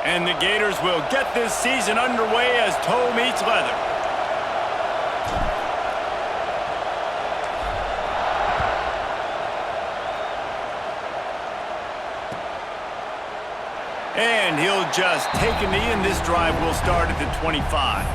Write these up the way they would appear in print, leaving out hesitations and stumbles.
And the Gators will get this season underway as toe meets leather. And he'll just take a knee, and this drive will start at the 25.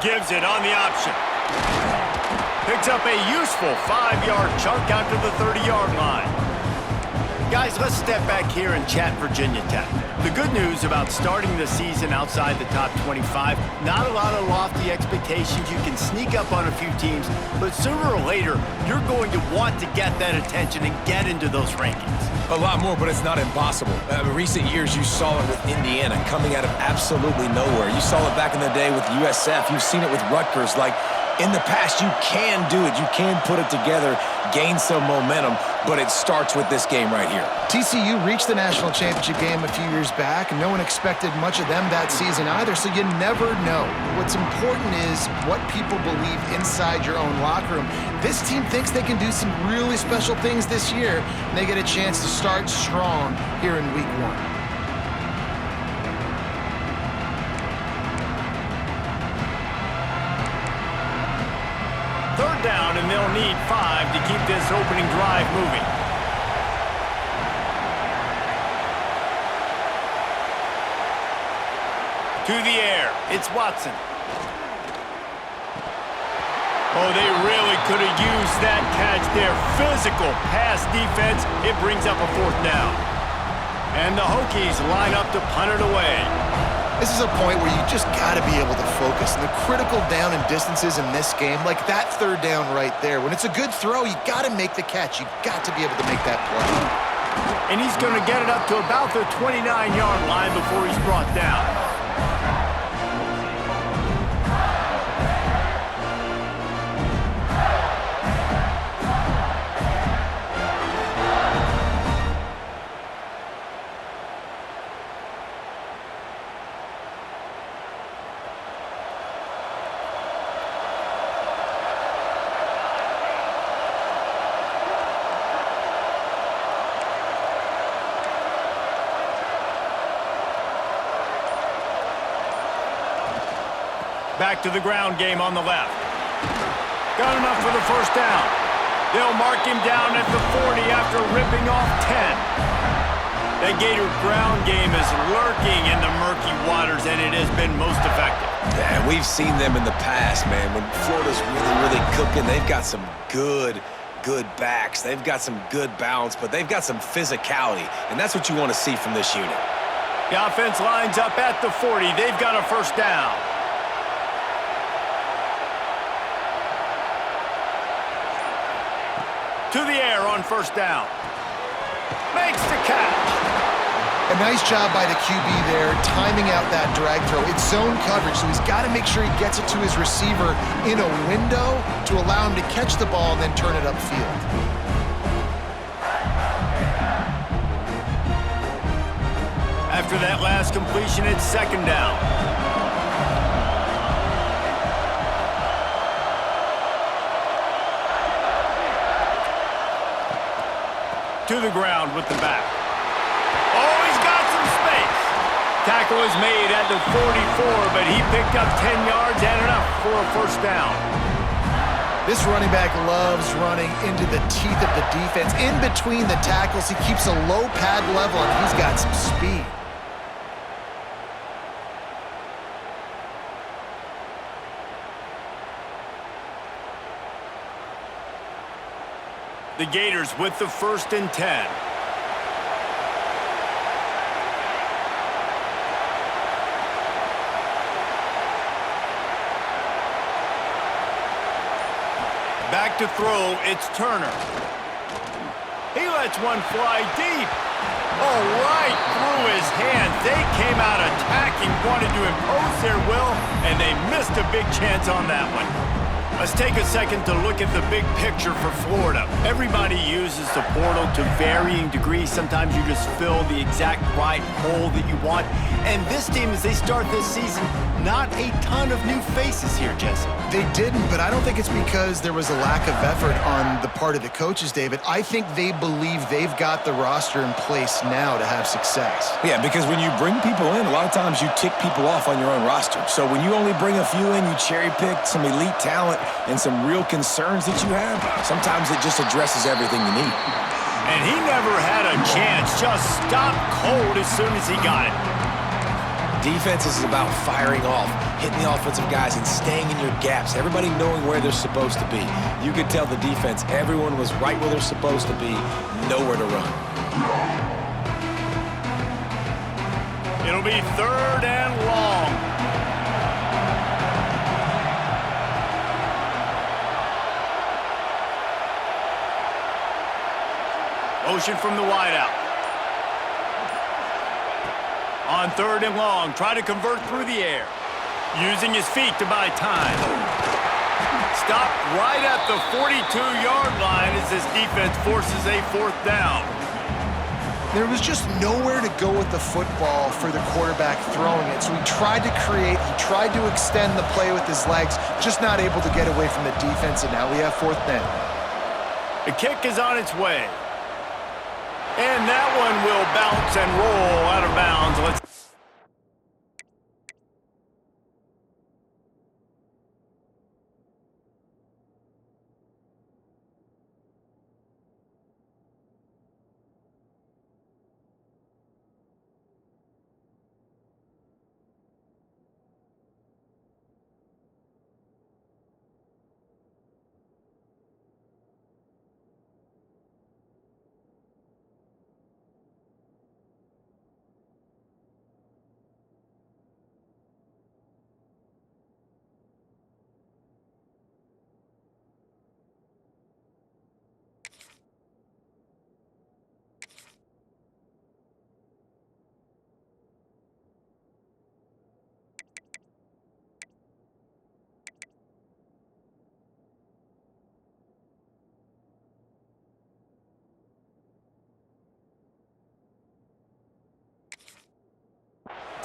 Gives it on the option. Picks up a useful 5-yard chunk out to the 30-yard line. Guys, let's step back here and chat Virginia Tech. The good news about starting the season outside the top 25, not a lot of lofty expectations. You can sneak up on a few teams, but sooner or later, you're going to want to get that attention and get into those rankings. A lot more, but it's not impossible. In recent years, you saw it with Indiana coming out of absolutely nowhere. You saw it back in the day with USF. You've seen it with Rutgers. Like, in the past, you can do it. You can put it together, gain some momentum, but it starts with this game right here. TCU reached the national championship game a few years back, and no one expected much of them that season either, so you never know. What's important is what people believe inside your own locker room. This team thinks they can do some really special things this year, and they get a chance to start strong here in week 1. Third down, and they'll need 5 to keep this opening drive moving. To the air, it's Watson. Oh, they really could have used that catch there. Physical pass defense. It brings up a 4th down. And the Hokies line up to punt it away. This is a point where you just got to be able to focus. And the critical down and distances in this game, like that 3rd down right there, when it's a good throw, you got to make the catch. You got to be able to make that play. And he's going to get it up to about the 29-yard line before he's brought down. Back to the ground game on the left. Got enough for the 1st down. They'll mark him down at the 40 after ripping off 10. The Gator ground game is lurking in the murky waters, and it has been most effective. Yeah, and we've seen them in the past, man. When Florida's really cooking, they've got some good backs. They've got some good balance, but they've got some physicality, and that's what you want to see from this unit. The offense lines up at the 40. They've got a 1st down. To the air on 1st down. Makes the catch. A nice job by the QB there, timing out that drag throw. It's zone coverage, so he's got to make sure he gets it to his receiver in a window to allow him to catch the ball and then turn it upfield. After that last completion, it's 2nd down. To the ground with the back. Oh, he's got some space. Tackle is made at the 44, but he picked up 10 yards and enough for a 1st down. This running back loves running into the teeth of the defense. In between the tackles, he keeps a low pad level, and he's got some speed. The Gators with the 1st and 10. Back to throw, it's Turner. lets one fly deep. Oh, right through his hands. They came out attacking, wanted to impose their will, and they missed a big chance on that one. Let's take a second to look at the big picture for Florida. Everybody uses the portal to varying degrees. Sometimes you just fill the exact right hole that you want. And this team, as they start this season, not a ton of new faces here, Jesse. They didn't, but I don't think it's because there was a lack of effort on the part of the coaches, David. I think they believe they've got the roster in place now to have success. Yeah, because when you bring people in, a lot of times you tick people off on your own roster. So when you only bring a few in, you cherry pick some elite talent and some real concerns that you have, sometimes it just addresses everything you need. And he never had a chance, just stopped cold as soon as he got it. Defense is about firing off, hitting the offensive guys and staying in your gaps, everybody knowing where they're supposed to be. You could tell the defense, everyone was right where they're supposed to be, nowhere to run. It'll be 3rd and long. Motion from the wideout. On 3rd and long, try to convert through the air. Using his feet to buy time. Stop right at the 42-yard line as this defense forces a 4th down. There was just nowhere to go with the football for the quarterback throwing it. So he tried to create, he tried to extend the play with his legs, just not able to get away from the defense, and now we have 4th down. The kick is on its way. And that one will bounce and roll out of bounds.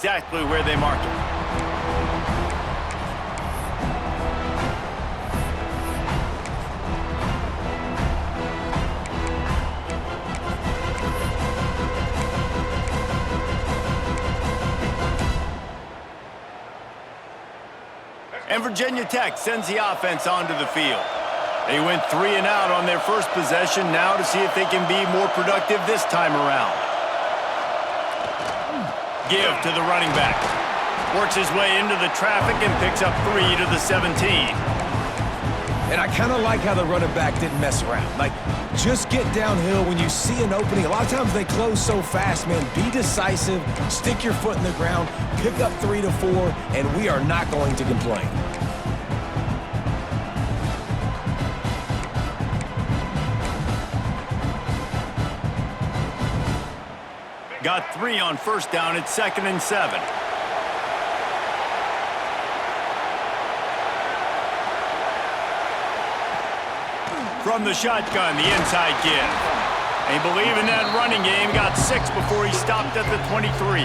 Exactly where they mark it. And Virginia Tech sends the offense onto the field. They went 3 and out on their first possession, now to see if they can be more productive this time around. Give to the running back. Works his way into the traffic and picks up 3 to the 17. And I kind of like how the running back didn't mess around. Like, just get downhill when you see an opening. A lot of times they close so fast, man. Be decisive, stick your foot in the ground, pick up 3 to 4, and we are not going to complain. Got 3 on first down. It's 2nd and 7. From the shotgun, the inside give. They believe in that running game. Got 6 before he stopped at the 23.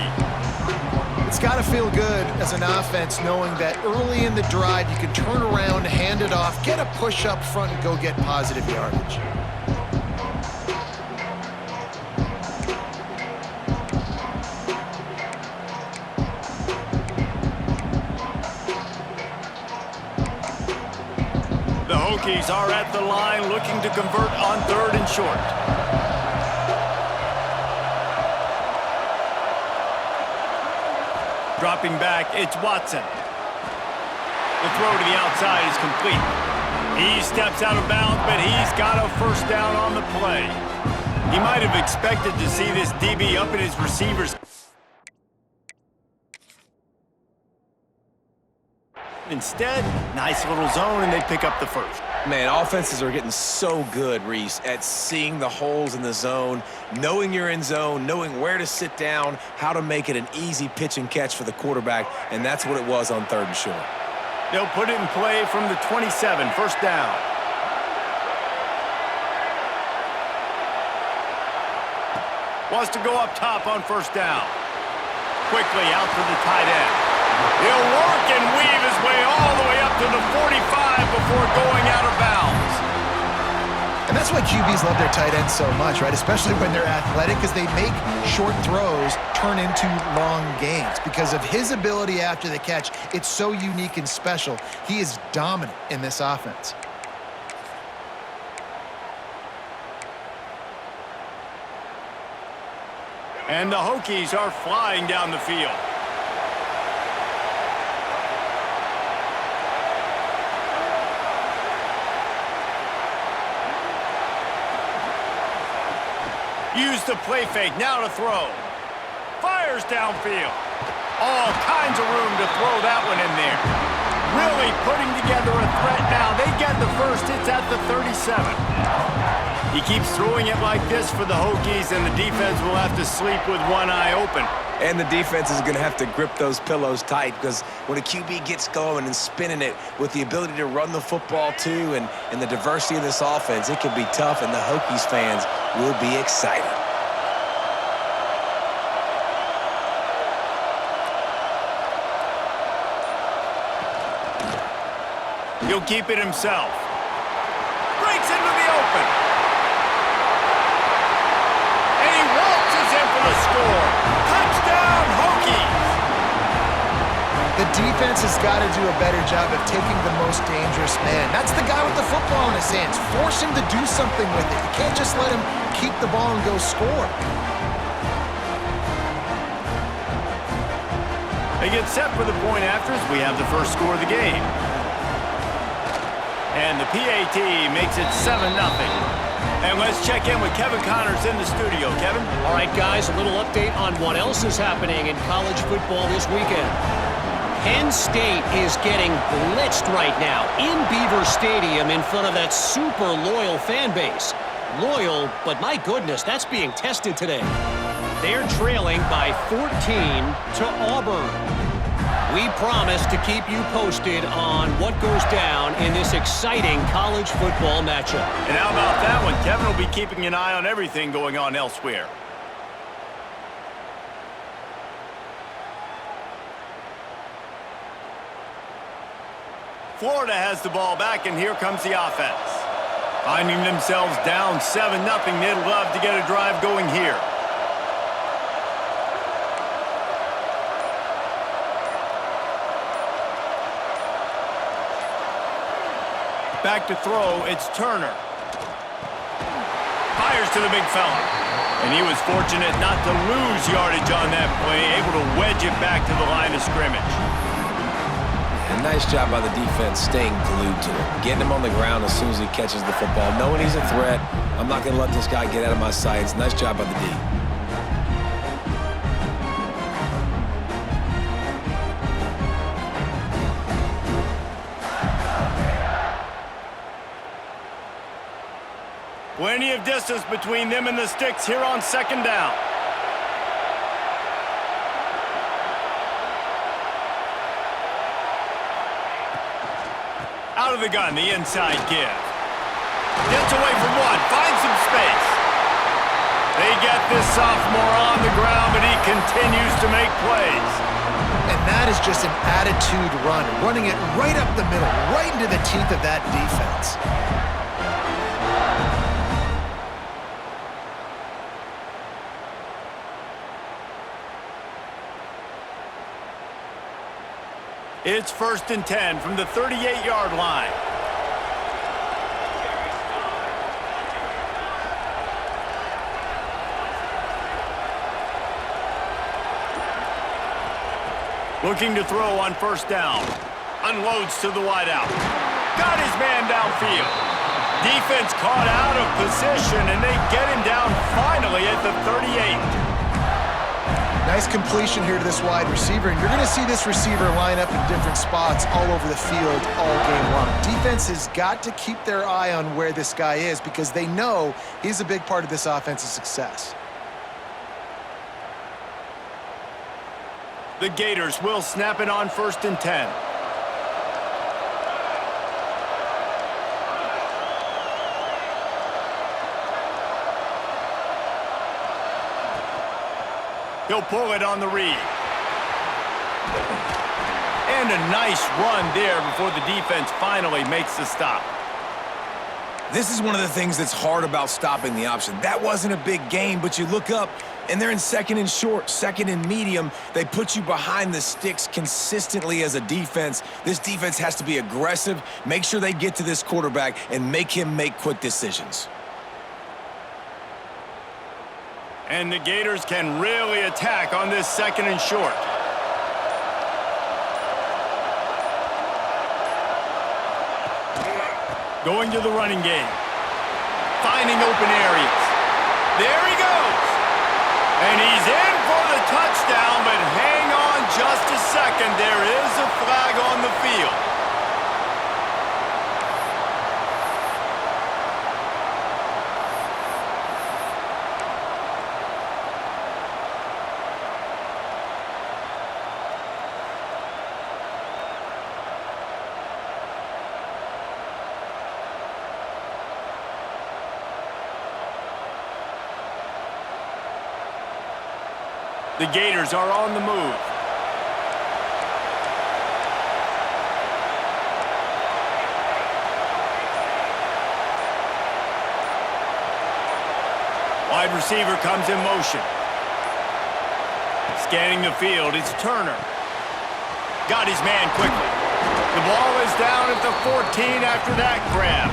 It's got to feel good as an offense knowing that early in the drive you can turn around, hand it off, get a push up front, and go get positive yardage. Hokies are at the line looking to convert on 3rd and short. Dropping back, it's Watson. The throw to the outside is complete. He steps out of bounds, but he's got a first down on the play. He might have expected to see this DB up at his receivers. Instead, nice little zone, and they pick up the first. Man, offenses are getting so good, Reese, at seeing the holes in the zone, knowing you're in zone, knowing where to sit down, how to make it an easy pitch and catch for the quarterback, and that's what it was on 3rd and short. They'll put it in play from the 27, first down. Wants to go up top on first down. Quickly out to the tight end. He'll work and weave his way all the way up to the 45 before going out of bounds. And that's why QBs love their tight ends so much, right? Especially when they're athletic, because they make short throws turn into long gains. Because of his ability after the catch, it's so unique and special. He is dominant in this offense. And the Hokies are flying down the field. Use the play fake, now to throw. Fires downfield. All kinds of room to throw that one in there. Really putting together a threat now. They get the first, it's at the 37. He keeps throwing it like this for the Hokies, and the defense will have to sleep with one eye open. And the defense is going to have to grip those pillows tight, because when a QB gets going and spinning it with the ability to run the football too and the diversity of this offense, it can be tough, and the Hokies fans will be excited. He'll keep it himself. Breaks into the open. And he waltzes in for the score. Touchdown, Hokies! The defense has got to do a better job of taking the most dangerous man. That's the guy with the football in his hands. Force him to do something with it. You can't just let him keep the ball and go score. They get set for the point afters. We have the first score of the game. And the PAT makes it 7-0. And let's check in with Kevin Connors in the studio. Kevin? All right, guys, a little update on what else is happening in college football this weekend. Penn State is getting blitzed right now in Beaver Stadium in front of that super loyal fan base. Loyal, but my goodness, that's being tested today. They're trailing by 14 to Auburn. We promise to keep you posted on what goes down in this exciting college football matchup. And how about that one? Kevin will be keeping an eye on everything going on elsewhere. Florida has the ball back, and here comes the offense. Finding themselves down 7-0, they'd love to get a drive going here. Back to throw, it's Turner. Fires to the big fella. And he was fortunate not to lose yardage on that play, able to wedge it back to the line of scrimmage. A nice job by the defense staying glued to him, getting him on the ground as soon as he catches the football, knowing he's a threat. I'm not going to let this guy get out of my sights. Nice job by the D. Plenty of distance between them and the sticks here on second down. Out of the gun, the inside give. Gets away from one, finds some space. They get this sophomore on the ground, but he continues to make plays. And that is just an attitude run, running it right up the middle, right into the teeth of that defense. It's 1st and 10 from the 38-yard line. Looking to throw on first down. Unloads to the wideout. Got his man downfield. Defense caught out of position, and they get him down finally at the 38. Nice completion here to this wide receiver, and you're going to see this receiver line up in different spots all over the field all game long. Defense has got to keep their eye on where this guy is because they know he's a big part of this offense's success. The Gators will snap it on 1st and 10. He'll pull it on the read. And a nice run there before the defense finally makes the stop. This is one of the things that's hard about stopping the option. That wasn't a big gain, but you look up, and they're in 2nd and short, 2nd and medium. They put you behind the sticks consistently as a defense. This defense has to be aggressive, make sure they get to this quarterback, and make him make quick decisions. And the Gators can really attack on this 2nd and short. Going to the running game. Finding open areas. There he goes. And he's in for the touchdown, but hang on just a second. There is a flag on the field. The Gators are on the move. Wide receiver comes in motion. Scanning the field, it's Turner. Got his man quickly. The ball is down at the 14 after that grab.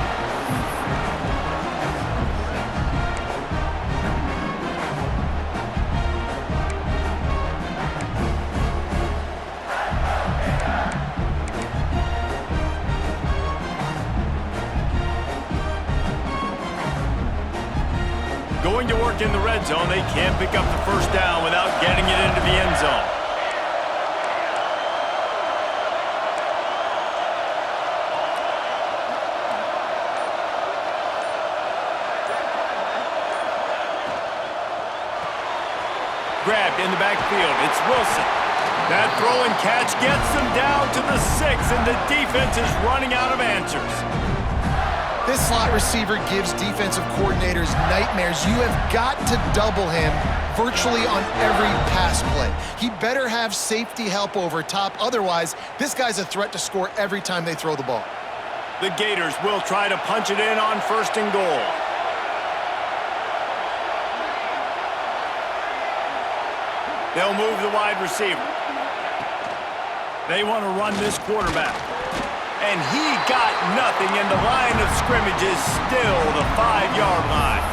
Going to work in the red zone. They can't pick up the 1st down without getting it into the end zone. Grabbed in the backfield. It's Wilson. That throw and catch gets them down to the 6, and the defense is running out of answers. This slot receiver gives defensive coordinators nightmares. You have got to double him virtually on every pass play. He better have safety help over top. Otherwise, this guy's a threat to score every time they throw the ball. The Gators will try to punch it in on 1st and goal. They'll move the wide receiver. They want to run this quarterback. And he got nothing, and the line of scrimmage is still the 5-yard line.